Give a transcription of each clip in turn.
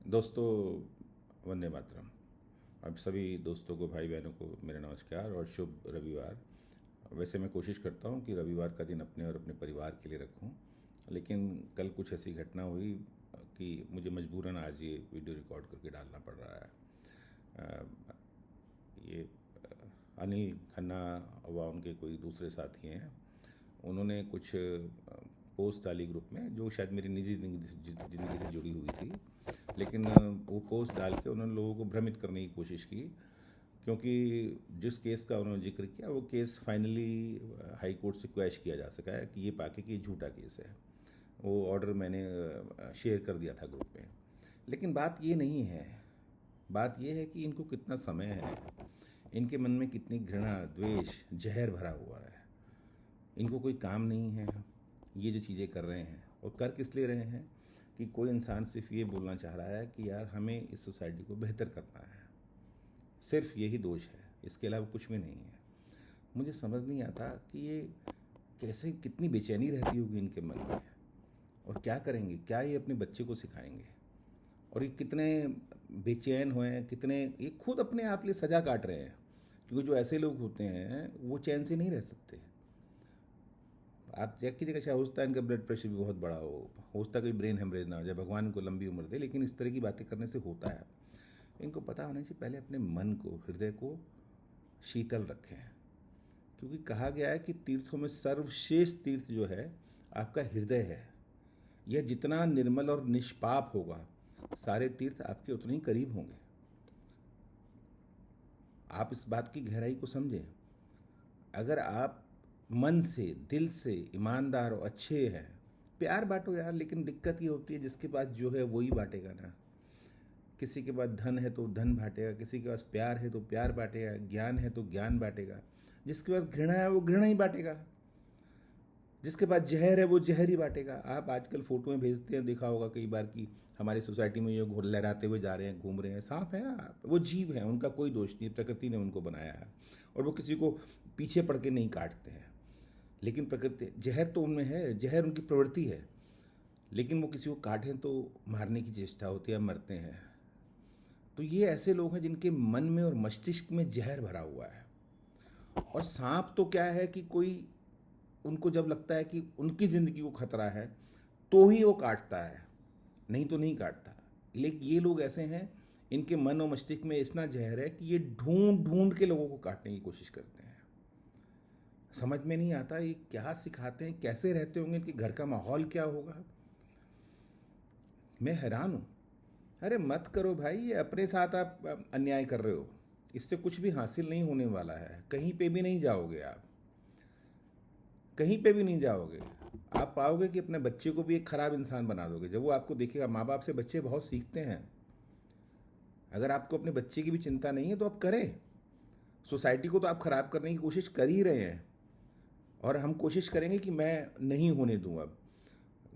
दोस्तों, वंदे मातरम। अब सभी दोस्तों को, भाई बहनों को मेरा नमस्कार और शुभ रविवार। वैसे मैं कोशिश करता हूँ कि रविवार का दिन अपने और अपने परिवार के लिए रखूँ, लेकिन कल कुछ ऐसी घटना हुई कि मुझे मजबूरन आज ये वीडियो रिकॉर्ड करके डालना पड़ रहा है। अ, ये अनिल खन्ना व उनके कोई दूसरे साथी हैं, उन्होंने कुछ पोस्ट डाली ग्रुप में जो शायद मेरी निजी ज़िंदगी से जुड़ी हुई थी, लेकिन वो पोस्ट डाल के उन्होंने लोगों को भ्रमित करने की कोशिश की, क्योंकि जिस केस का उन्होंने जिक्र किया वो केस फाइनली हाई कोर्ट से क्वैश किया जा सका है कि ये पाके कि झूठा केस है। वो ऑर्डर मैंने शेयर कर दिया था ग्रुप में। लेकिन बात ये नहीं है, बात ये है कि इनको कितना समय है, इनके मन में कितनी घृणा, द्वेष, जहर भरा हुआ है। इनको कोई काम नहीं है, ये जो चीज़ें कर रहे हैं। और कर किस लिए रहे हैं कि कोई इंसान सिर्फ ये बोलना चाह रहा है कि यार हमें इस सोसाइटी को बेहतर करना है। सिर्फ यही दोष है, इसके अलावा कुछ भी नहीं है। मुझे समझ नहीं आता कि ये कैसे, कितनी बेचैनी रहती होगी इनके मन में, और क्या करेंगे, क्या ये अपने बच्चे को सिखाएंगे। और ये कितने बेचैन हुए हैं, कितने ये खुद अपने आप लिए सजा काट रहे हैं, क्योंकि जो ऐसे लोग होते हैं वो चैन से नहीं रह सकते। आप चेक कीजिएगा, शायद होता है इनका ब्लड प्रेशर भी बहुत बड़ा हो सकता है कोई ब्रेन हेमरेज ना हो जाए, भगवान इनको लंबी उम्र दे, लेकिन इस तरह की बातें करने से होता है। इनको पता होना चाहिए पहले अपने मन को, हृदय को शीतल रखें, क्योंकि कहा गया है कि तीर्थों में सर्वश्रेष्ठ तीर्थ जो है आपका हृदय है। यह जितना निर्मल और निष्पाप होगा, सारे तीर्थ आपके उतने ही करीब होंगे। आप इस बात की गहराई को समझें। अगर आप मन से, दिल से ईमानदार और अच्छे हैं, प्यार बांटो यार। लेकिन दिक्कत ये होती है जिसके पास जो है वो ही बांटेगा ना। किसी के पास धन है तो धन बांटेगा, किसी के पास प्यार है तो प्यार बांटेगा, ज्ञान है तो ज्ञान बांटेगा। जिसके पास घृणा है वो घृणा ही बांटेगा, जिसके पास जहर है वो जहर ही बांटेगा। आप आजकल फोटो में भेजते हैं, देखा होगा कई बार कि हमारी सोसाइटी में ये घोड़ लहराते हुए जा रहे हैं, घूम रहे हैं। सांप है ना, वो जीव है, उनका कोई दोष नहीं, प्रकृति ने उनको बनाया है, और वो किसी को पीछे पड़ के नहीं काटते हैं। लेकिन प्रकृति, जहर तो उनमें है, जहर उनकी प्रवृत्ति है, लेकिन वो किसी को काटें तो मारने की चेष्टा होती है, मरते हैं। तो ये ऐसे लोग हैं जिनके मन में और मस्तिष्क में जहर भरा हुआ है। और सांप तो क्या है कि कोई, उनको जब लगता है कि उनकी ज़िंदगी को खतरा है तो ही वो काटता है, नहीं तो नहीं काटता। लेकिन ये लोग ऐसे हैं, इनके मन और मस्तिष्क में इतना जहर है कि ये ढूंढ ढूंढ के लोगों को काटने की कोशिश करते हैं। समझ में नहीं आता ये क्या सिखाते हैं, कैसे रहते होंगे, इनके घर का माहौल क्या होगा। मैं हैरान हूँ। अरे मत करो भाई, ये अपने साथ आप अन्याय कर रहे हो। इससे कुछ भी हासिल नहीं होने वाला है, कहीं पे भी नहीं जाओगे आप, कहीं पे भी नहीं जाओगे। आप पाओगे कि अपने बच्चे को भी एक खराब इंसान बना दोगे। जब वो आपको देखेगा, माँ बाप से बच्चे बहुत सीखते हैं। अगर आपको अपने बच्चे की भी चिंता नहीं है तो आप करें। सोसाइटी को तो आप खराब करने की कोशिश कर ही रहे हैं, और हम कोशिश करेंगे कि मैं नहीं होने दूँ। अब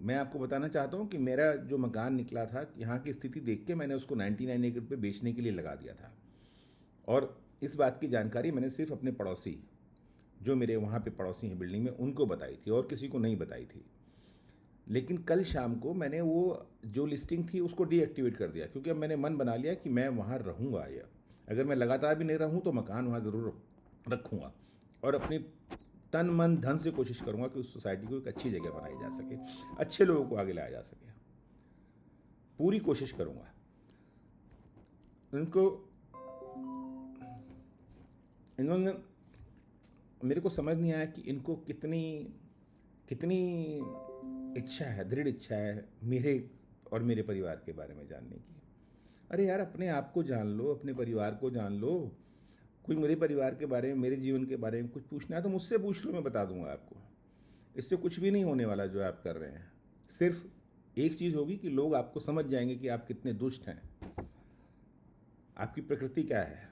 मैं आपको बताना चाहता हूँ कि मेरा जो मकान निकला था, यहाँ की स्थिति देख के मैंने उसको 99 एकड़ पे बेचने के लिए लगा दिया था। और इस बात की जानकारी मैंने सिर्फ अपने पड़ोसी, जो मेरे वहाँ पे पड़ोसी हैं बिल्डिंग में, उनको बताई थी, और किसी को नहीं बताई थी। लेकिन कल शाम को मैंने वो जो लिस्टिंग थी उसको डीएक्टिवेट कर दिया, क्योंकि अब मैंने मन बना लिया कि मैं वहाँ रहूँगा। या अगर मैं लगातार भी नहीं रहूँ तो मकान वहाँ ज़रूर रखूँगा, और अपनी तन मन धन से कोशिश करूँगा कि उस सोसाइटी को एक अच्छी जगह बनाई जा सके, अच्छे लोगों को आगे लाया जा सके। पूरी कोशिश करूँगा। इनको, इन्होंने, मेरे को समझ नहीं आया कि इनको कितनी कितनी इच्छा है, दृढ़ इच्छा है मेरे और मेरे परिवार के बारे में जानने की। अरे यार, अपने आप को जान लो, अपने परिवार को जान लो। कोई मेरे परिवार के बारे में, मेरे जीवन के बारे में कुछ पूछना है तो मुझसे पूछ लो, मैं बता दूंगा आपको। इससे कुछ भी नहीं होने वाला जो आप कर रहे हैं। सिर्फ एक चीज़ होगी कि लोग आपको समझ जाएंगे कि आप कितने दुष्ट हैं, आपकी प्रकृति क्या है,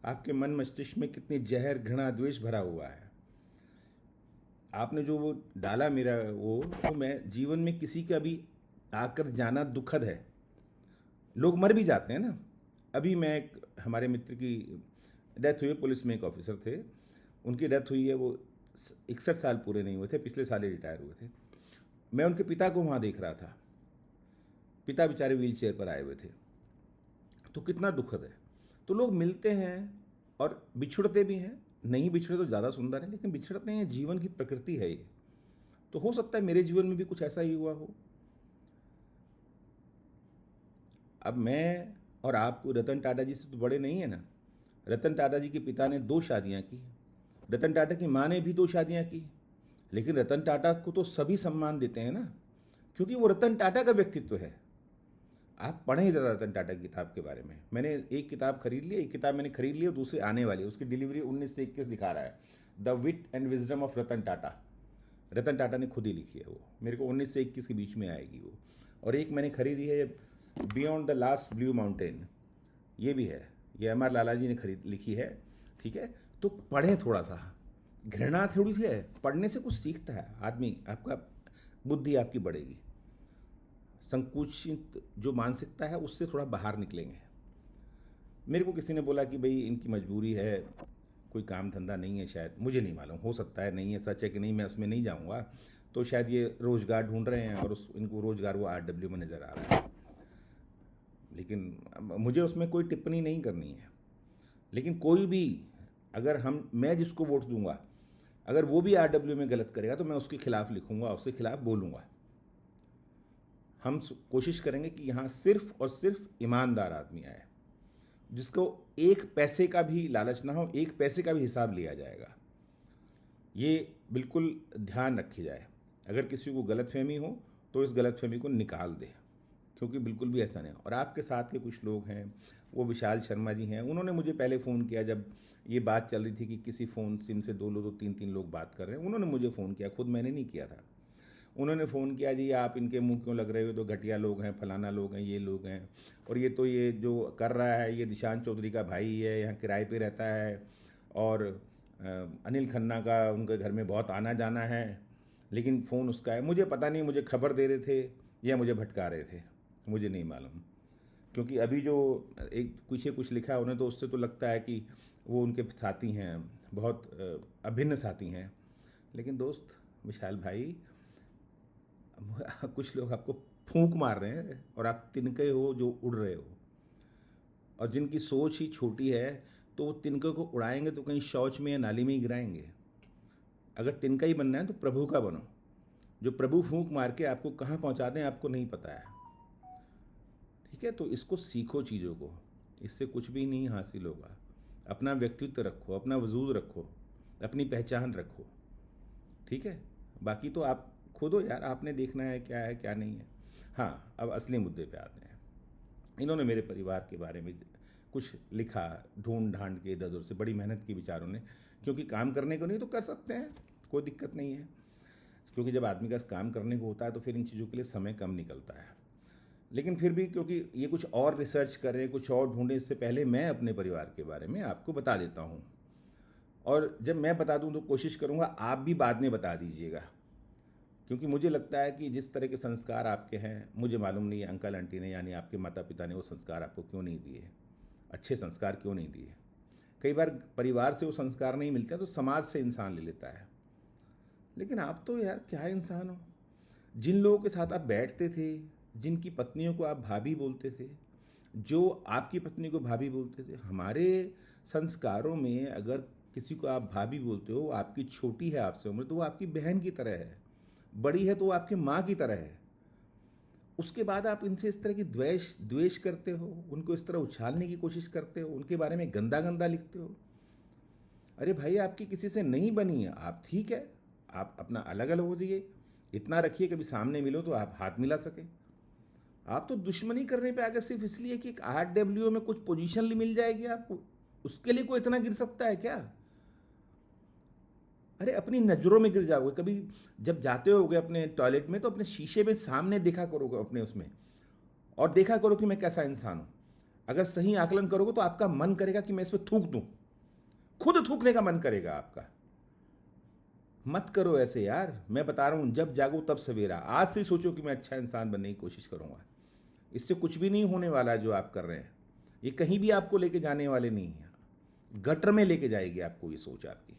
आपके मन मस्तिष्क में कितनी जहर, घृणा, द्वेष भरा हुआ है। आपने जो वो डाला मेरा वो, तो मैं जीवन में किसी का भी आकर जाना दुखद है। लोग मर भी जाते हैं ना। अभी मैं एक हमारे मित्र की डेथ हुई है, पुलिस में एक ऑफिसर थे, उनकी डेथ हुई है। वो 61 साल पूरे नहीं हुए थे, पिछले साल ही रिटायर हुए थे। मैं उनके पिता को वहाँ देख रहा था। पिता बेचारे व्हील चेयर पर आए हुए थे। तो कितना दुखद है। तो लोग मिलते हैं और बिछड़ते भी हैं, नहीं बिछड़े तो ज़्यादा सुंदर है, लेकिन बिछड़ते हैं, जीवन की प्रकृति है ये। तो हो सकता है मेरे जीवन में भी कुछ ऐसा ही हुआ हो। अब मैं और आप को रतन टाटा जी से तो बड़े नहीं है ना। रतन टाटा जी के पिता ने 2 शादियां की, रतन टाटा की माँ ने भी 2 शादियां की, लेकिन रतन टाटा को तो सभी सम्मान देते हैं ना, क्योंकि वो रतन टाटा का व्यक्तित्व है। आप पढ़ें जरा रतन टाटा की किताब के बारे में। मैंने एक किताब खरीद ली, एक किताब मैंने खरीद ली और दूसरी आने वाली है, उसकी डिलीवरी 19 से 21 दिखा रहा है। The wit and wisdom of Ratan Tata, Ratan Tata ने खुद ही लिखी है वो, मेरे को 19 से 21 के बीच में आएगी वो। और एक मैंने खरीदी है beyond the last blue mountain, ये भी है, ये एम.आर. लाला जी ने खरीद लिखी है। ठीक है, तो पढ़ें थोड़ा सा, घृणा थोड़ी सी है, पढ़ने से कुछ सीखता है आदमी, आपका बुद्धि आपकी बढ़ेगी, संकुचित जो मानसिकता है उससे थोड़ा बाहर निकलेंगे। मेरे को किसी ने बोला कि भाई इनकी मजबूरी है, कोई काम धंधा नहीं है, शायद, मुझे नहीं मालूम, हो सकता है नहीं है, सच है कि नहीं मैं उसमें नहीं जाऊंगा। तो शायद ये रोज़गार ढूंढ रहे हैं और इनको रोज़गार वो RW में नज़र आ रहा है, लेकिन मुझे उसमें कोई टिप्पणी नहीं करनी है। लेकिन कोई भी, अगर मैं जिसको वोट दूंगा, अगर वो भी RW में गलत करेगा तो मैं उसके खिलाफ लिखूंगा, उसके खिलाफ बोलूँगा। हम कोशिश करेंगे कि यहाँ सिर्फ और सिर्फ ईमानदार आदमी आए, जिसको एक पैसे का भी लालच ना हो, एक पैसे का भी हिसाब लिया जाएगा। ये बिल्कुल ध्यान रखी जाए। अगर किसी को गलतफहमी हो तो इस गलतफहमी को निकाल दे, क्योंकि बिल्कुल भी ऐसा नहीं। और आपके साथ के कुछ लोग हैं, वो विशाल शर्मा जी हैं, उन्होंने मुझे पहले फ़ोन किया जब ये बात चल रही थी कि किसी फ़ोन सिम से 2 लोग, 2-3 लोग बात कर रहे हैं, उन्होंने मुझे फ़ोन किया, खुद मैंने नहीं किया था। उन्होंने फ़ोन किया, जी आप इनके मुंह क्यों लग रहे हो, तो घटिया लोग हैं, फलाना लोग हैं, ये लोग हैं, और ये तो ये जो कर रहा है ये निशांत चौधरी का भाई है, यहाँ किराए पे रहता है, और अनिल खन्ना का उनके घर में बहुत आना जाना है, लेकिन फ़ोन उसका है। मुझे पता नहीं, मुझे खबर दे रहे थे या मुझे भटका रहे थे, मुझे नहीं मालूम। क्योंकि अभी जो एक कुछ लिखा है उन्हें, तो उससे तो लगता है कि वो उनके साथी हैं, बहुत अभिन्न साथी हैं। लेकिन दोस्त विशाल भाई, कुछ लोग आपको फूंक मार रहे हैं और आप तिनके हो जो उड़ रहे हो, और जिनकी सोच ही छोटी है तो वो तिनके को उड़ाएंगे तो कहीं शौच में या नाली में ही गिराएंगे। अगर तिनका ही बनना है तो प्रभु का बनो, जो प्रभु फूंक मार के आपको कहाँ पहुँचा दें आपको नहीं पता है। ठीक है, तो इसको सीखो, चीज़ों को, इससे कुछ भी नहीं हासिल होगा। अपना व्यक्तित्व रखो, अपना वजूद रखो, अपनी पहचान रखो। ठीक है, बाकी तो आप खुद हो यार, आपने देखना है क्या नहीं है। हाँ, अब असली मुद्दे पे आते हैं। इन्होंने मेरे परिवार के बारे में कुछ लिखा, ढूंढ ढांड के इधर उधर से, बड़ी मेहनत की बेचारों ने, क्योंकि काम करने को नहीं तो कर सकते हैं, कोई दिक्कत नहीं है। क्योंकि जब आदमी का काम करने को होता है तो फिर इन चीज़ों के लिए समय कम निकलता है। लेकिन फिर भी, क्योंकि ये कुछ और रिसर्च करें, कुछ और ढूंढें, इससे पहले मैं अपने परिवार के बारे में आपको बता देता हूँ। और जब मैं बता दूँ तो कोशिश करूँगा आप भी बाद में बता दीजिएगा, क्योंकि मुझे लगता है कि जिस तरह के संस्कार आपके हैं, मुझे मालूम नहीं है अंकल आंटी ने, यानी आपके माता पिता ने वो संस्कार आपको क्यों नहीं दिए, अच्छे संस्कार क्यों नहीं दिए। कई बार परिवार से वो संस्कार नहीं मिलता तो समाज से इंसान ले लेता है। लेकिन आप तो यार क्या इंसान हो, जिन लोगों के साथ आप बैठते थे, जिनकी पत्नियों को आप भाभी बोलते थे, जो आपकी पत्नी को भाभी बोलते थे, हमारे संस्कारों में अगर किसी को आप भाभी बोलते हो, आपकी छोटी है आपसे उम्र, तो वो आपकी बहन की तरह है, बड़ी है तो वो आपकी माँ की तरह है। उसके बाद आप इनसे इस तरह की द्वेष करते हो, उनको इस तरह उछालने की कोशिश करते हो, उनके बारे में गंदा गंदा लिखते हो। अरे भाई, आपकी किसी से नहीं बनी है, आप ठीक है, आप अपना अलग अलग हो जाइए, इतना रखिए कभी सामने मिलो तो आप हाथ मिला सके। आप तो दुश्मनी करने पे आ गए सिर्फ इसलिए कि एक RW में कुछ पोजीशन मिल जाएगी आपको, उसके लिए कोई इतना गिर सकता है क्या? अरे अपनी नज़रों में गिर जाओगे। कभी जब जाते होगे अपने टॉयलेट में तो अपने शीशे में सामने देखा करोगे अपने उसमें, और देखा करो कि मैं कैसा इंसान हूँ। अगर सही आकलन करोगे तो आपका मन करेगा कि मैं इस पर थूक दूँ, खुद थूकने का मन करेगा आपका। मत करो ऐसे यार, मैं बता रहा हूँ, जब जागो तब सवेरा। आज से सोचो कि मैं अच्छा इंसान बनने की कोशिश करूँगा। इससे कुछ भी नहीं होने वाला है जो आप कर रहे हैं, ये कहीं भी आपको लेके जाने वाले नहीं है, गटर में लेके जाएगी आपको ये सोच आपकी।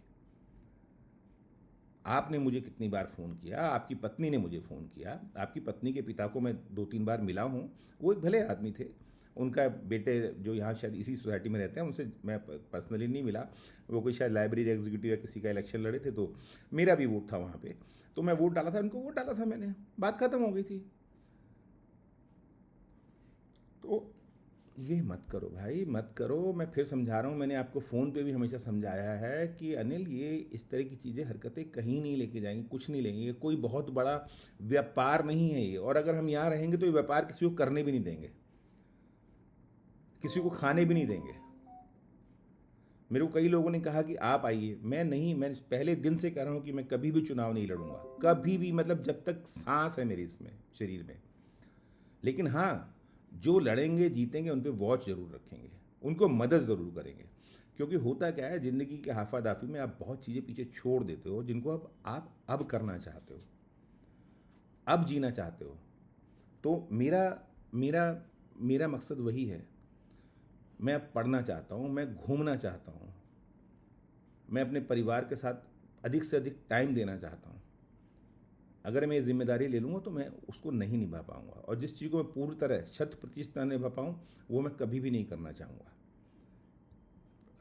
आपने मुझे कितनी बार फ़ोन किया, आपकी पत्नी ने मुझे फ़ोन किया, आपकी पत्नी के पिता को मैं 2-3 बार मिला हूँ, वो एक भले आदमी थे, उनका बेटे जो यहाँ शायद इसी सोसाइटी में रहते हैं, उनसे मैं पर्सनली नहीं मिला। वो कोई शायद लाइब्रेरी एग्जीक्यूटिव या किसी का इलेक्शन लड़े थे, तो मेरा भी वोट था वहाँ पे, तो मैं वोट डाला था, उनको वोट डाला था मैंने, बात खत्म हो गई थी। तो ये मत करो भाई, मत करो। मैं फिर समझा रहा हूँ, मैंने आपको फ़ोन पे भी हमेशा समझाया है कि अनिल, ये इस तरह की चीज़ें, हरकतें कहीं नहीं लेके जाएंगी, कुछ नहीं लेंगे। ये कोई बहुत बड़ा व्यापार नहीं है ये, और अगर हम यहाँ रहेंगे तो ये व्यापार किसी को करने भी नहीं देंगे, किसी को खाने भी नहीं देंगे। मेरे को कई लोगों ने कहा कि आप आइए, मैं नहीं, मैं पहले दिन से कह रहा हूँ कि मैं कभी भी चुनाव नहीं लड़ूंगा, कभी भी, मतलब जब तक सांस है मेरी इसमें शरीर में। लेकिन हाँ, जो लड़ेंगे जीतेंगे उन पर वॉच जरूर रखेंगे, उनको मदद ज़रूर करेंगे। क्योंकि होता क्या है, ज़िंदगी के हाफादाफी में आप बहुत चीज़ें पीछे छोड़ देते हो जिनको आप करना चाहते हो, अब जीना चाहते हो। तो मेरा मेरा मेरा मकसद वही है। मैं अब पढ़ना चाहता हूँ, मैं घूमना चाहता हूँ, मैं अपने परिवार के साथ अधिक से अधिक टाइम देना चाहता हूँ। अगर मैं ये जिम्मेदारी ले लूँगा तो मैं उसको नहीं निभा पाऊँगा, और जिस चीज़ को मैं पूरी तरह 100% ना निभा पाऊँ, वो मैं कभी भी नहीं करना चाहूँगा।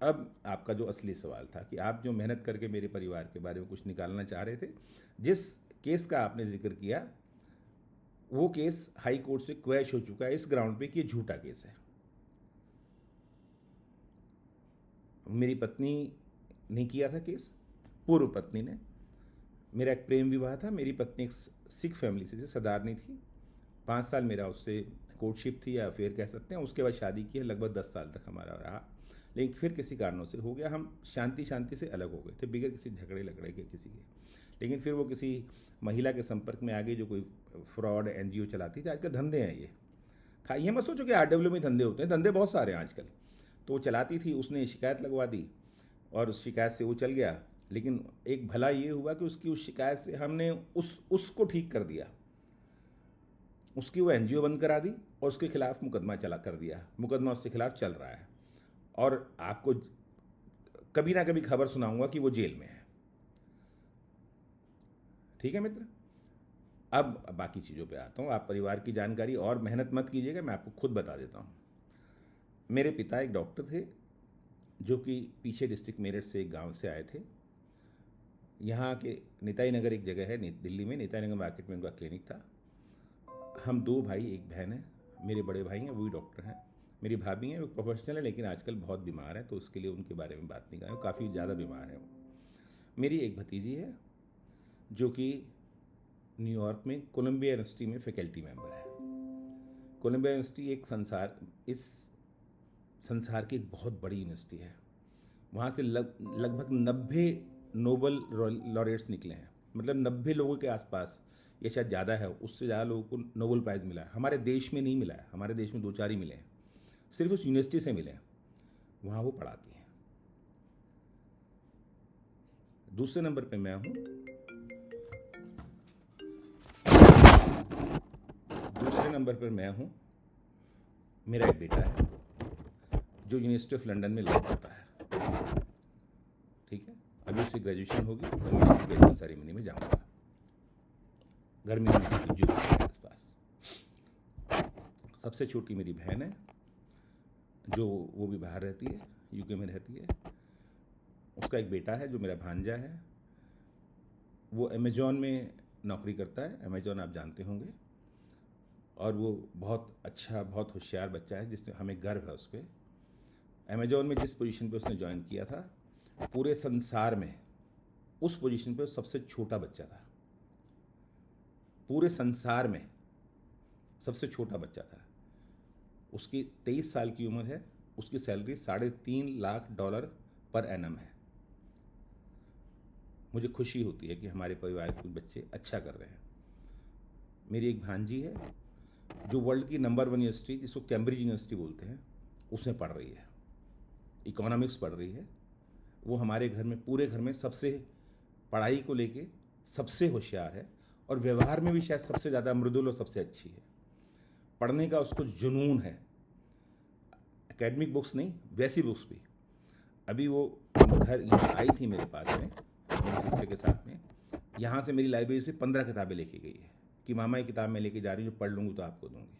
अब आपका जो असली सवाल था कि आप जो मेहनत करके मेरे परिवार के बारे में कुछ निकालना चाह रहे थे, जिस केस का आपने जिक्र किया, वो केस हाई कोर्ट से क्वैश हो चुका है इस ग्राउंड पे कि ये झूठा केस है। मेरी पत्नी ने किया था केस, पूर्व पत्नी ने। मेरा एक प्रेम विवाह था, मेरी पत्नी एक सिख फैमिली से, सरदारनी थी। 5 साल मेरा उससे कोर्टशिप थी या अफेयर कह सकते हैं। उसके बाद शादी की है, लगभग 10 साल तक हमारा रहा, लेकिन फिर किसी कारणों से हो गया। हम शांति शांति से अलग हो गए थे, बगैर किसी झगड़े लगड़े के किसी के। लेकिन फिर वो किसी महिला के संपर्क में आ गई जो कोई फ्रॉड एनजीओ चलाती थी। आजकल धंधे हैं ये, ये मत सोचो कि आरडब्ल्यू में धंधे होते हैं, धंधे बहुत सारे हैं आजकल। तो वो चलाती थी, उसने शिकायत लगवा दी और उस शिकायत से वो चल गया। लेकिन एक भला ये हुआ कि उसकी उस शिकायत से हमने उसको ठीक कर दिया, उसकी वो एनजीओ बंद करा दी और उसके खिलाफ मुकदमा चला कर दिया। मुकदमा उसके खिलाफ चल रहा है, और आपको कभी ना कभी खबर सुनाऊंगा कि वो जेल में है। ठीक है मित्र, अब बाकी चीज़ों पे आता हूँ। आप परिवार की जानकारी और मेहनत मत कीजिएगा, मैं आपको खुद बता देता हूँ। मेरे पिता एक डॉक्टर थे, जो कि पीछे डिस्ट्रिक्ट मेरठ से एक गांव से आए थे। यहाँ के नेताजी नगर एक जगह है दिल्ली में, नेताजी नगर मार्केट में उनका क्लिनिक था। हम 2 भाई 1 बहन है। मेरे बड़े भाई हैं, वो भी डॉक्टर हैं। मेरी भाभी हैं, वो प्रोफेशनल है, लेकिन आजकल बहुत बीमार है, तो उसके लिए उनके बारे में बात नहीं करें, काफ़ी ज़्यादा बीमार है वो। मेरी एक भतीजी है जो कि न्यूयॉर्क में कोलंबिया यूनिवर्सिटी में फैकल्टी मेंबर है। कोलंबिया यूनिवर्सिटी इस संसार की एक बहुत बड़ी यूनिवर्सिटी है। वहाँ से लगभग 90 नोबल लॉरेट्स निकले हैं, मतलब 90 लोगों के आसपास, या शायद ज़्यादा है, उससे ज़्यादा लोगों को नोबल प्राइज़ मिला है। हमारे देश में नहीं मिला है, हमारे देश में 2-4 ही मिले हैं, सिर्फ उस यूनिवर्सिटी से मिले हैं। वहाँ वो पढ़ाती हैं। दूसरे नंबर पे मैं हूँ। दूसरे नंबर पर मैं हूँ। मेरा एक बेटा है जो यूनिवर्सिटी ऑफ लंदन में लॉ करता है। ठीक है, अभी उसकी ग्रेजुएशन होगी तो मैं उसकी ग्रेजुएशन सेरेमनी में जाऊँगा, गर्मी में जून के आसपास। सबसे छोटी मेरी बहन है, जो वो भी बाहर रहती है, यूके में रहती है। उसका एक बेटा है जो मेरा भांजा है, वो अमेजॉन में नौकरी करता है। अमेजॉन आप जानते होंगे, और वो बहुत अच्छा, बहुत होशियार बच्चा है, जिससे हमें गर्व है उस पर। अमेजॉन में जिस पोजीशन पे उसने ज्वाइन किया था, पूरे संसार में उस पोजीशन पे सबसे छोटा बच्चा था। पूरे संसार में सबसे छोटा बच्चा था। उसकी 23 साल की उम्र है। उसकी सैलरी $3.5 लाख पर एनम है। मुझे खुशी होती है कि हमारे परिवार के बच्चे अच्छा कर रहे हैं। मेरी एक भांजी है जो वर्ल्ड की नंबर 1 यूनिवर्सिटी, जिसको कैम्ब्रिज यूनिवर्सिटी बोलते हैं, उसमें पढ़ रही है, इकोनॉमिक्स पढ़ रही है। वो हमारे घर में, पूरे घर में सबसे पढ़ाई को लेके सबसे होशियार है, और व्यवहार में भी शायद सबसे ज़्यादा मृदुल और सबसे अच्छी है। पढ़ने का उसको जुनून है, एकेडमिक बुक्स नहीं, वैसी बुक्स भी। अभी वो घर यहाँ आई थी मेरे पास में, मेरी सिस्टर के साथ में। यहाँ से मेरी लाइब्रेरी से 15 किताबें लेके गई है कि मामा ये किताब मैं लेके जा रही हूँ, जो पढ़ लूँगी तो आपको दूँगी।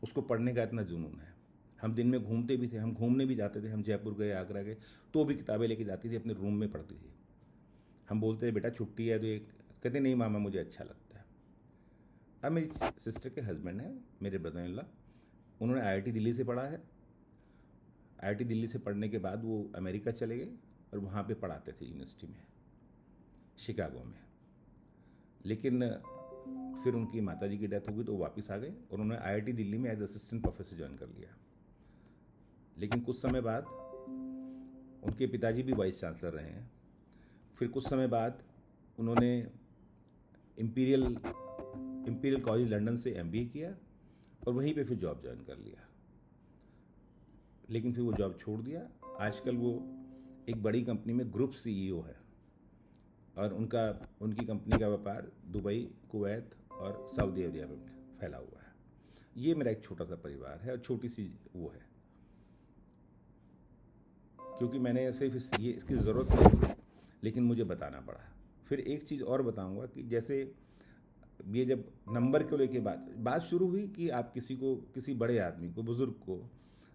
उसको पढ़ने का इतना जुनून है। हम दिन में घूमते भी थे, हम घूमने भी जाते थे, हम जयपुर गए, आगरा गए, तो भी किताबें लेके जाती थी, अपने रूम में पढ़ती थी। हम बोलते थे बेटा छुट्टी है तो एक, कहते नहीं मामा मुझे अच्छा लगता है। अब मेरी सिस्टर के हस्बैंड हैं, मेरे ब्रदर इन लॉ, उन्होंने आईआईटी दिल्ली से पढ़ा है। आईआईटी दिल्ली से पढ़ने के बाद वो अमेरिका चले गए और वहाँ पे पढ़ाते थे यूनिवर्सिटी में, शिकागो में। लेकिन फिर उनकी माताजी की डेथ हो गई तो वो वापस आ गए और उन्होंने आईआईटी दिल्ली में एज असिस्टेंट प्रोफेसर ज्वाइन कर लिया। लेकिन कुछ समय बाद उनके पिताजी भी वाइस चांसलर रहे हैं। फिर कुछ समय बाद उन्होंने इम्पीरियल इम्पीरियल कॉलेज लंदन से एमबीए किया और वहीं पे फिर जॉब ज्वाइन कर लिया। लेकिन फिर वो जॉब छोड़ दिया। आजकल वो एक बड़ी कंपनी में ग्रुप सीईओ है और उनकी कंपनी का व्यापार दुबई, कुवैत और सऊदी अरबिया में फैला हुआ है। ये मेरा एक छोटा सा परिवार है और छोटी सी वो है, क्योंकि मैंने सिर्फ इसकी ज़रूरत नहीं थी, लेकिन मुझे बताना पड़ा। फिर एक चीज़ और बताऊंगा कि जैसे ये जब नंबर को लेके बात शुरू हुई कि आप किसी बड़े आदमी को, बुज़ुर्ग को,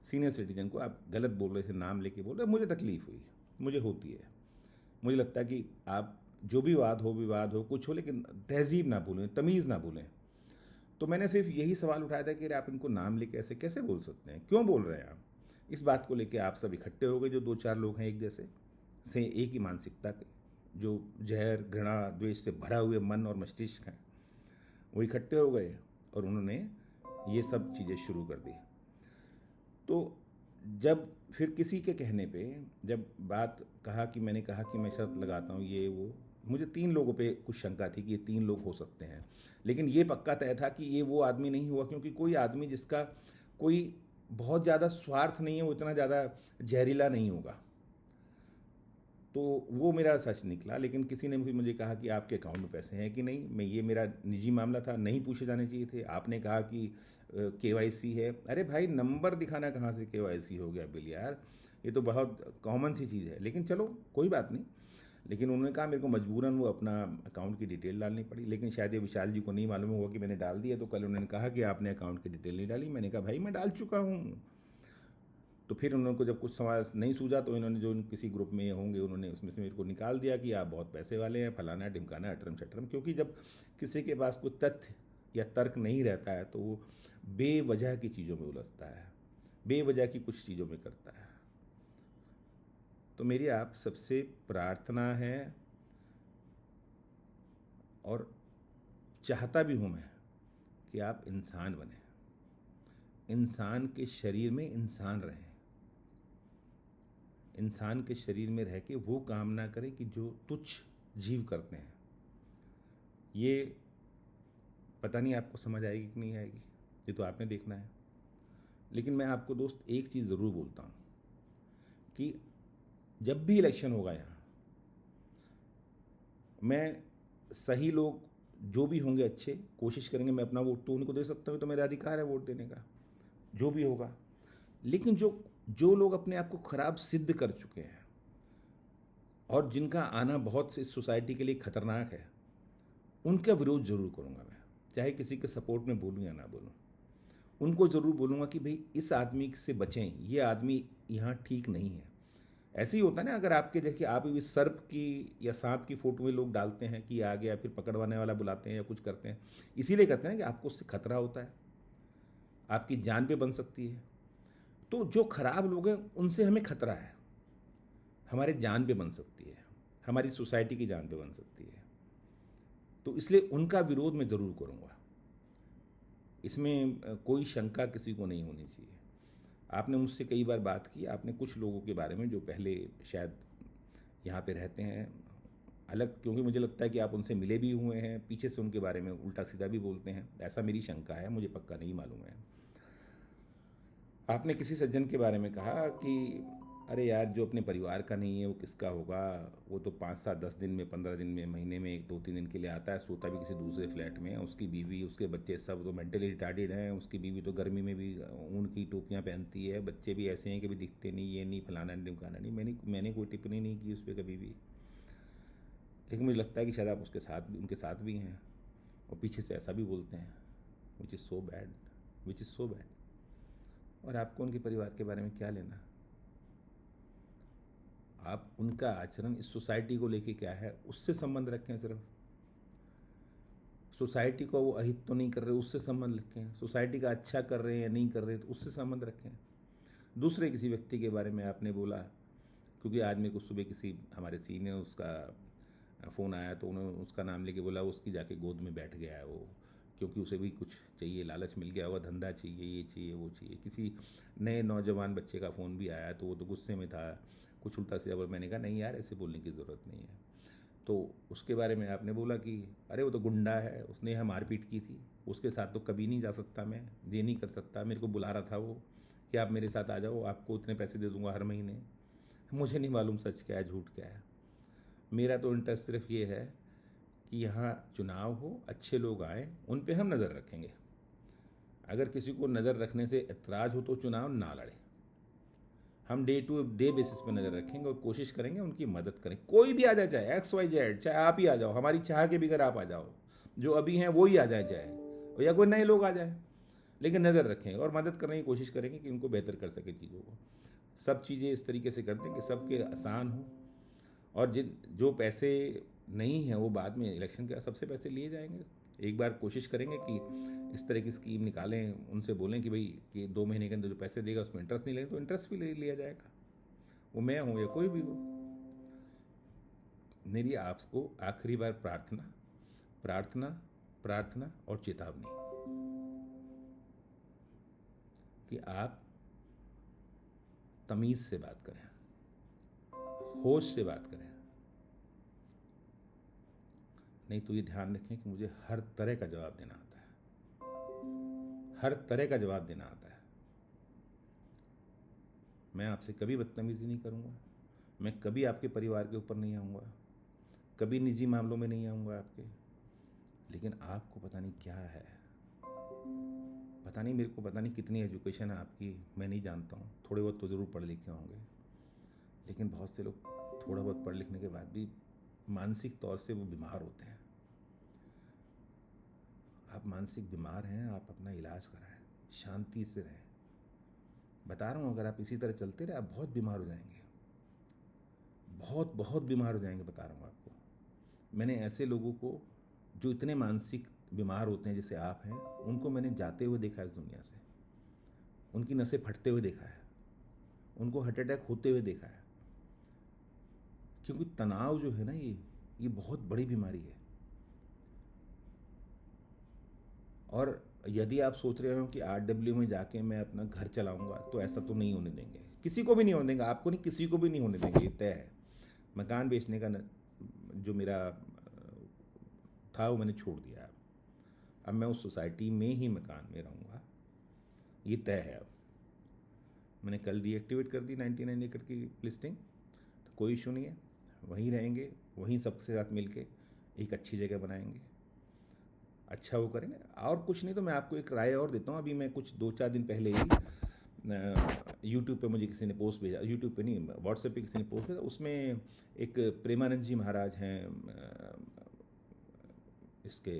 सीनियर सिटीजन को आप गलत बोल रहे थे, नाम लेके बोल रहे, मुझे तकलीफ़ हुई, मुझे होती है। मुझे लगता है कि आप जो भी विवाद हो, कुछ हो, लेकिन तहजीब ना भूलें, तमीज़ ना भूलें। तो मैंने सिर्फ यही सवाल उठाया था कि आप इनको नाम लेके ऐसे कैसे बोल सकते हैं, क्यों बोल रहे हैं आप। इस बात को लेके आप सब इकट्ठे हो गए, जो 2-4 लोग हैं एक जैसे से, एक ही मानसिकता के, जो जहर, घृणा, द्वेष से भरा हुए मन और मस्तिष्क हैं, वो इकट्ठे हो गए और उन्होंने ये सब चीज़ें शुरू कर दी। तो जब फिर किसी के कहने पे जब मैंने कहा कि मैं शर्त लगाता हूँ ये वो, मुझे 3 लोगों पे कुछ शंका थी कि ये 3 लोग हो सकते हैं, लेकिन ये पक्का तय था कि ये वो आदमी नहीं हुआ, क्योंकि कोई आदमी जिसका कोई बहुत ज़्यादा स्वार्थ नहीं है, वो इतना ज़्यादा जहरीला नहीं होगा। तो वो मेरा सच निकला। लेकिन किसी ने भी मुझे कहा कि आपके अकाउंट में पैसे हैं कि नहीं। मैं, ये मेरा निजी मामला था, नहीं पूछे जाने चाहिए थे। आपने कहा कि केवाईसी है। अरे भाई, नंबर दिखाना कहाँ से केवाईसी हो गया बिल यार, ये तो बहुत कॉमन सी चीज़ है। लेकिन चलो कोई बात नहीं। लेकिन उन्होंने कहा मेरे को मजबूरन वो अपना अकाउंट की डिटेल डालनी पड़ी। लेकिन शायद ये विशाल जी को नहीं मालूम हुआ कि मैंने डाल दिया। तो कल उन्होंने कहा कि आपने अकाउंट की डिटेल नहीं डाली। मैंने कहा भाई मैं डाल चुका हूँ। तो फिर उन्होंने को जब कुछ सवाल नहीं सूझा तो इन्होंने, जो किसी ग्रुप में होंगे, उन्होंने उसमें से मेरे को निकाल दिया कि आप बहुत पैसे वाले हैं, फलाना ढिमकाना, अटरम शटरम। क्योंकि जब किसी के पास कोई तथ्य या तर्क नहीं रहता है तो वो बेवजह की चीज़ों में उलझता है, बेवजह की कुछ चीज़ों में करता है। तो मेरी आप सबसे प्रार्थना है और चाहता भी हूँ मैं कि आप इंसान बने, इंसान के शरीर में इंसान रहें, इंसान के शरीर में रह के वो काम ना करें कि जो तुच्छ जीव करते हैं। ये पता नहीं आपको समझ आएगी कि नहीं आएगी, ये तो आपने देखना है। लेकिन मैं आपको दोस्त एक चीज़ ज़रूर बोलता हूँ कि जब भी इलेक्शन होगा यहाँ, मैं सही लोग जो भी होंगे अच्छे, कोशिश करेंगे। मैं अपना वोट तो उनको दे सकता हूँ, तो मेरा अधिकार है वोट देने का, जो भी होगा। लेकिन जो लोग अपने आप को खराब सिद्ध कर चुके हैं और जिनका आना बहुत से सोसाइटी के लिए खतरनाक है, उनका विरोध जरूर करूँगा मैं, चाहे किसी के सपोर्ट में बोलूँ या ना बोलूँ। उनको ज़रूर बोलूँगा कि भाई इस आदमी से बचें, ये आदमी यहाँ ठीक नहीं है। ऐसे ही होता है ना, अगर आपके देखिए, आप भी सर्प की या सांप की फोटो में लोग डालते हैं कि आ गया, फिर पकड़वाने वाला बुलाते हैं या कुछ करते हैं, इसीलिए करते हैं कि आपको उससे खतरा होता है, आपकी जान पे बन सकती है। तो जो खराब लोग हैं उनसे हमें खतरा है, हमारे जान पे बन सकती है, हमारी सोसाइटी की जान पे बन सकती है। तो इसलिए उनका विरोध मैं ज़रूर करूँगा, इसमें कोई शंका किसी को नहीं होनी चाहिए। आपने मुझसे कई बार बात की, आपने कुछ लोगों के बारे में जो पहले शायद यहाँ पे रहते हैं अलग, क्योंकि मुझे लगता है कि आप उनसे मिले भी हुए हैं, पीछे से उनके बारे में उल्टा सीधा भी बोलते हैं, ऐसा मेरी शंका है, मुझे पक्का नहीं मालूम है। आपने किसी सज्जन के बारे में कहा कि अरे यार, जो अपने परिवार का नहीं है वो किसका होगा, वो तो 5-7-10 दिन में, 15 दिन में, महीने में 1-2-3 दिन के लिए आता है, सोता भी किसी दूसरे फ्लैट में है, उसकी बीवी, उसके बच्चे सब तो मेंटली रिटार्डेड हैं, उसकी बीवी तो गर्मी में भी ऊन की टोपियाँ पहनती है, बच्चे भी ऐसे हैं कि भी दिखते नहीं, ये नहीं, फलाना ढिमकाना नहीं। मैंने कोई टिप्पणी नहीं की उस पर कभी भी। लेकिन मुझे लगता है कि शायद आप उनके साथ भी हैं और पीछे से ऐसा भी बोलते हैं, which is so bad, which is so bad. और आपको उनके परिवार के बारे में क्या लेना? आप उनका आचरण इस सोसाइटी को लेके क्या है उससे संबंध रखें। सिर्फ सोसाइटी को वो अहित तो नहीं कर रहे उससे संबंध रखें, सोसाइटी का अच्छा कर रहे हैं या नहीं कर रहे तो उससे संबंध रखें। दूसरे किसी व्यक्ति के बारे में आपने बोला, क्योंकि आज मेरे को सुबह किसी हमारे सीनियर उसका फ़ोन आया तो उन्होंने उसका नाम लेके बोला उसकी जाके गोद में बैठ गया है वो, क्योंकि उसे भी कुछ चाहिए, लालच मिल गया होगा, धंधा चाहिए, ये चाहिए वो चाहिए। किसी नए नौजवान बच्चे का फ़ोन भी आया तो वो तो गुस्से में था, कुछ उल्टा सीधा बोला। मैंने कहा नहीं यार, ऐसे बोलने की ज़रूरत नहीं है। तो उसके बारे में आपने बोला कि अरे वो तो गुंडा है, उसने यहाँ मारपीट की थी, उसके साथ तो कभी नहीं जा सकता मैं, ये नहीं कर सकता, मेरे को बुला रहा था वो कि आप मेरे साथ आ जाओ, आपको इतने पैसे दे दूंगा हर महीने। मुझे नहीं मालूम सच क्या है झूठ क्या है। मेरा तो इंटरेस्ट सिर्फ ये है कि यहाँ चुनाव हो, अच्छे लोग आए, उन पे हम नज़र रखेंगे। अगर किसी को नज़र रखने से एतराज़ हो तो चुनाव ना लड़े। हम डे टू डे बेसिस पे नज़र रखेंगे और कोशिश करेंगे उनकी मदद करें। कोई भी आ जाए, चाहे XYZ, चाहे आप ही आ जाओ, हमारी चाह के बगैर आप आ जाओ, जो अभी हैं वो ही आ जाए चाहे, या कोई नए लोग आ जाए, लेकिन नज़र रखेंगे और मदद करने की कोशिश करेंगे कि उनको बेहतर कर सके चीज़ों को। सब चीज़ें इस तरीके से करते हैं कि सबके आसान हो, और जिन जो पैसे नहीं हैं वो बाद में इलेक्शन के सबसे पैसे लिए जाएंगे। एक बार कोशिश करेंगे कि इस तरह की स्कीम निकालें, उनसे बोलें कि भाई कि 2 महीने के अंदर जो पैसे देगा उसमें इंटरेस्ट नहीं लगेगा, तो इंटरेस्ट भी ले लिया जाएगा, वो मैं हूँ या कोई भी हो। मेरी आपको आखिरी बार प्रार्थना प्रार्थना प्रार्थना और चेतावनी कि आप तमीज़ से बात करें, होश से बात करें। नहीं तो ये ध्यान रखें कि मुझे हर तरह का जवाब देना आता है, हर तरह का जवाब देना आता है। मैं आपसे कभी बदतमीज़ी नहीं करूँगा, मैं कभी आपके परिवार के ऊपर नहीं आऊँगा, कभी निजी मामलों में नहीं आऊँगा आपके। लेकिन आपको पता नहीं क्या है, पता नहीं, मेरे को पता नहीं कितनी एजुकेशन है आपकी, मैं नहीं जानता हूँ। थोड़े बहुत तो ज़रूर पढ़े लिखे होंगे, लेकिन बहुत से लोग थोड़ा बहुत पढ़ लिखने के बाद भी मानसिक तौर से वो बीमार होते हैं। आप मानसिक बीमार हैं, आप अपना इलाज कराएं, शांति से रहें। बता रहा हूँ, अगर आप इसी तरह चलते रहे आप बहुत बीमार हो जाएंगे, बहुत बहुत बीमार हो जाएंगे, बता रहा हूँ आपको। मैंने ऐसे लोगों को जो इतने मानसिक बीमार होते हैं जैसे आप हैं, उनको मैंने जाते हुए देखा है इस दुनिया से, उनकी नसें फटते हुए देखा है, उनको हार्ट अटैक होते हुए देखा है। क्योंकि तनाव जो है ना, ये बहुत बड़ी बीमारी है। और यदि आप सोच रहे हो कि RW में जाके मैं अपना घर चलाऊंगा, तो ऐसा तो नहीं होने देंगे, किसी को भी नहीं होने देंगे, आपको नहीं, किसी को भी नहीं होने देंगे, ये तय है। मकान बेचने का जो मेरा था वो मैंने छोड़ दिया। अब मैं उस सोसाइटी में ही मकान में रहूँगा, ये तय है। अब मैंने कल डीएक्टिवेट कर दी 99 एकड़ की लिस्टिंग, तो कोई इशू नहीं है, वहीं रहेंगे, वहीं सबके साथ मिल के एक अच्छी जगह बनाएंगे, अच्छा वो करेंगे। और कुछ नहीं तो मैं आपको एक राय और देता हूँ। अभी मैं कुछ 2-4 दिन पहले ही यूट्यूब पे मुझे किसी ने पोस्ट भेजा, यूट्यूब पे नहीं, व्हाट्सएप पे किसी ने पोस्ट भेजा, उसमें एक प्रेमानंद जी महाराज हैं इसके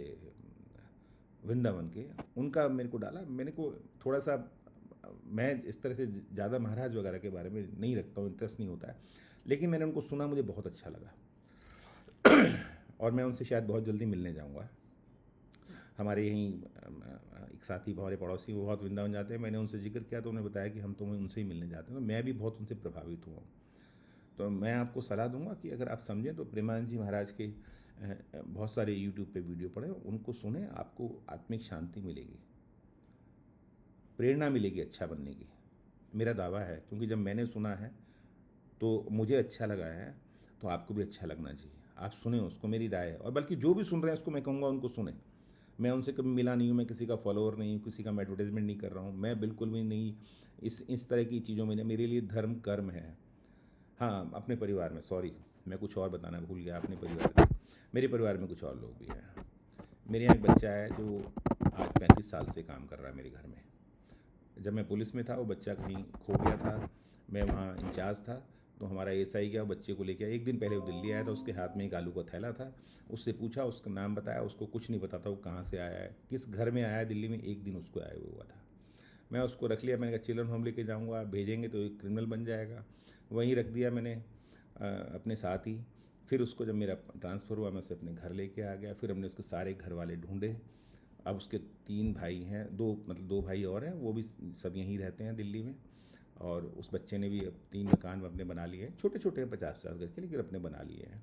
वृंदावन के, उनका मेरे को डाला। मैंने को थोड़ा सा, मैं इस तरह से ज़्यादा महाराज वगैरह के बारे में नहीं रखता हूँ, इंटरेस्ट नहीं होता है, लेकिन मैंने उनको सुना, मुझे बहुत अच्छा लगा और मैं उनसे शायद बहुत जल्दी मिलने जाऊँगा। हमारे यहीं एक साथी, हमारे पड़ोसी, वो बहुत वृंदावन जाते हैं, मैंने उनसे जिक्र किया तो उन्होंने बताया कि हम तो उनसे ही मिलने जाते हैं। तो मैं भी बहुत उनसे प्रभावित हुआ। तो मैं आपको सलाह दूंगा कि अगर आप समझें तो प्रेमानंद जी महाराज के बहुत सारे यूट्यूब पे वीडियो पढ़ें, उनको सुने, आपको आत्मिक शांति मिलेगी, प्रेरणा मिलेगी अच्छा बनने की। मेरा दावा है, क्योंकि जब मैंने सुना है तो मुझे अच्छा लगा है, तो आपको भी अच्छा लगना चाहिए। आप सुने उसको, मेरी राय है। और बल्कि जो भी सुन रहे हैं उसको मैं कहूँगा उनको सुने। मैं उनसे कभी मिला नहीं हूँ, मैं किसी का फॉलोअर नहीं हूँ, किसी का मैं एडवर्टाइजमेंट नहीं कर रहा हूँ, मैं बिल्कुल भी नहीं इस तरह की चीज़ों में। मेरे लिए धर्म कर्म है। हाँ, अपने परिवार में, सॉरी मैं कुछ और बताना भूल गया, अपने परिवार में, मेरे परिवार में कुछ और लोग भी हैं। मेरे यहाँ एक बच्चा है जो आज 35 साल से काम कर रहा है मेरे घर में। जब मैं पुलिस में था वो बच्चा कहीं खो गया था, मैं वहाँ इंचार्ज था, तो हमारा SI गया, बच्चे को लेके आया। एक दिन पहले वो दिल्ली आया था, उसके हाथ में एक आलू का थैला था। उससे पूछा, उसका नाम बताया, उसको कुछ नहीं पता था वो कहाँ से आया है, किस घर में आया है दिल्ली में, एक दिन उसको आया हुआ था। मैं उसको रख लिया, मैंने कहा चिल्ड्रन होम लेके जाऊँगा, भेजेंगे तो एक क्रिमिनल बन जाएगा। वहीं रख दिया मैंने अपने साथ ही। फिर उसको जब मेरा ट्रांसफ़र हुआ, मैं उसे अपने घर लेके आ गया। फिर हमने उसके सारे घर वाले ढूंढे। अब उसके 3 भाई हैं, 2 भाई और हैं, वो भी सब यहीं रहते हैं दिल्ली में। और उस बच्चे ने भी अब 3 मकान अपने बना लिए हैं, छोटे छोटे हैं, 50-50 गज के, लेकिन अपने बना लिए हैं।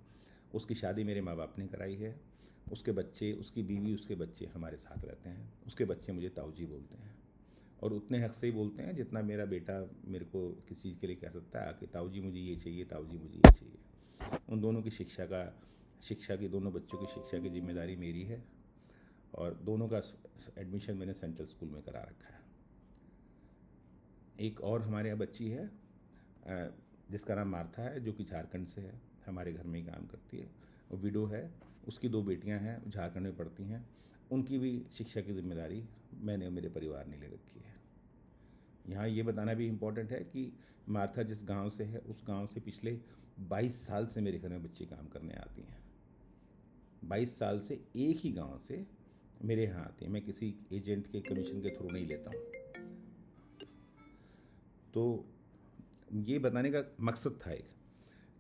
उसकी शादी मेरे माँ बाप ने कराई है। उसके बच्चे, उसकी बीवी, उसके बच्चे हमारे साथ रहते हैं। उसके बच्चे मुझे ताऊजी बोलते हैं, और उतने हक से ही बोलते हैं जितना मेरा बेटा मेरे को किसी चीज़ के लिए कह सकता है कि ताऊजी मुझे ये चाहिए, ताऊजी मुझे ये चाहिए। उन दोनों की शिक्षा की, दोनों बच्चों की शिक्षा की जिम्मेदारी मेरी है, और दोनों का एडमिशन मैंने सेंट्रल स्कूल में करा रखा है। एक और हमारे यहाँ बच्ची है जिसका नाम मार्था है, जो कि झारखंड से है, हमारे घर में ही काम करती है। वो विडो है, उसकी 2 बेटियां हैं, झारखंड में पढ़ती हैं। उनकी भी शिक्षा की जिम्मेदारी मैंने और मेरे परिवार ने ले रखी है। यहाँ ये बताना भी इम्पोर्टेंट है कि मार्था जिस गांव से है, उस गांव से पिछले 22 साल से मेरे घर में बच्ची काम करने आती हैं। 22 साल से एक ही गांव से मेरे यहाँ आती हैं। मैं किसी एजेंट के कमीशन के थ्रू नहीं लेता हूँ। तो ये बताने का मकसद था एक,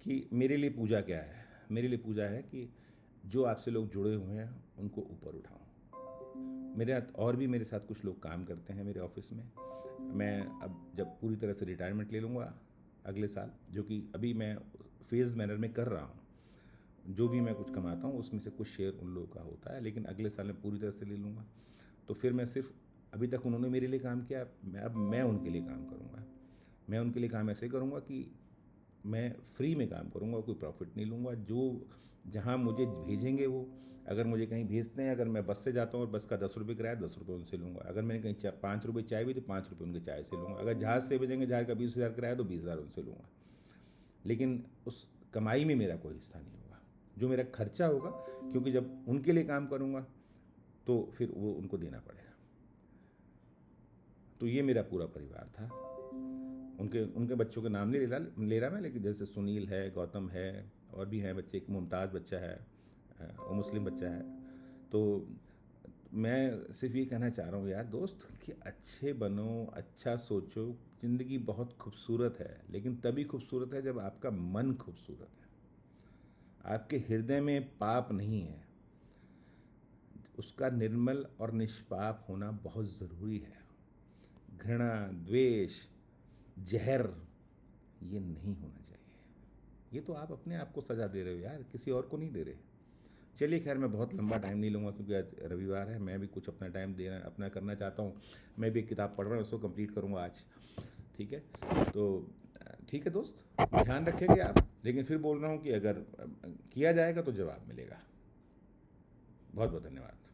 कि मेरे लिए पूजा क्या है। मेरे लिए पूजा है कि जो आपसे लोग जुड़े हुए हैं उनको ऊपर उठाऊं। मेरे साथ और भी मेरे साथ कुछ लोग काम करते हैं मेरे ऑफिस में। मैं अब जब पूरी तरह से रिटायरमेंट ले लूँगा अगले साल, जो कि अभी मैं फेज मैनर में कर रहा हूँ, जो भी मैं कुछ कमाता हूँ उसमें से कुछ शेयर उन लोगों का होता है, लेकिन अगले साल मैं पूरी तरह से ले लूँगा। तो फिर मैं सिर्फ, अभी तक उन्होंने मेरे लिए काम किया, अब मैं उनके लिए काम करूँगा। मैं उनके लिए काम ऐसे करूँगा कि मैं फ्री में काम करूँगा, कोई प्रॉफिट नहीं लूँगा। जो जहाँ मुझे भेजेंगे, वो अगर मुझे कहीं भेजते हैं, अगर मैं बस से जाता हूँ और बस का 10 रुपये किराया, 10 रुपये उनसे लूँगा। अगर मैंने कहीं 5 रुपये चाय भी, तो 5 रुपये उनके चाय से लूँगा। अगर जहाज़ से भेजेंगे, जहाज़ का 20,000 किराया, तो 20,000 उनसे लूँगा। लेकिन उस कमाई में मेरा कोई हिस्सा नहीं होगा, जो मेरा खर्चा होगा, क्योंकि जब उनके लिए काम करूँगा तो फिर वो उनको देना पड़ेगा। तो ये मेरा पूरा परिवार था। उनके उनके बच्चों के नाम नहीं ले रहा मैं, लेकिन जैसे सुनील है, गौतम है, और भी हैं बच्चे, एक मुमताज़ बच्चा है, वो मुस्लिम बच्चा है। तो मैं सिर्फ ये कहना चाह रहा हूँ यार दोस्त, कि अच्छे बनो, अच्छा सोचो। ज़िंदगी बहुत खूबसूरत है, लेकिन तभी खूबसूरत है जब आपका मन खूबसूरत है, आपके हृदय में पाप नहीं है। उसका निर्मल और निष्पाप होना बहुत ज़रूरी है। घृणा, द्वेष, जहर, ये नहीं होना चाहिए। ये तो आप अपने आप को सजा दे रहे हो यार, किसी और को नहीं दे रहे। चलिए खैर, मैं बहुत लंबा टाइम नहीं लूँगा, क्योंकि आज रविवार है। मैं भी कुछ अपना टाइम देना अपना करना चाहता हूँ। मैं भी एक किताब पढ़ रहा हूँ, उसको कंप्लीट करूँगा आज। ठीक है, तो ठीक है दोस्त, ध्यान रखेंगे आप। लेकिन फिर बोल रहा हूँ कि अगर किया जाएगा तो जवाब मिलेगा। बहुत बहुत धन्यवाद।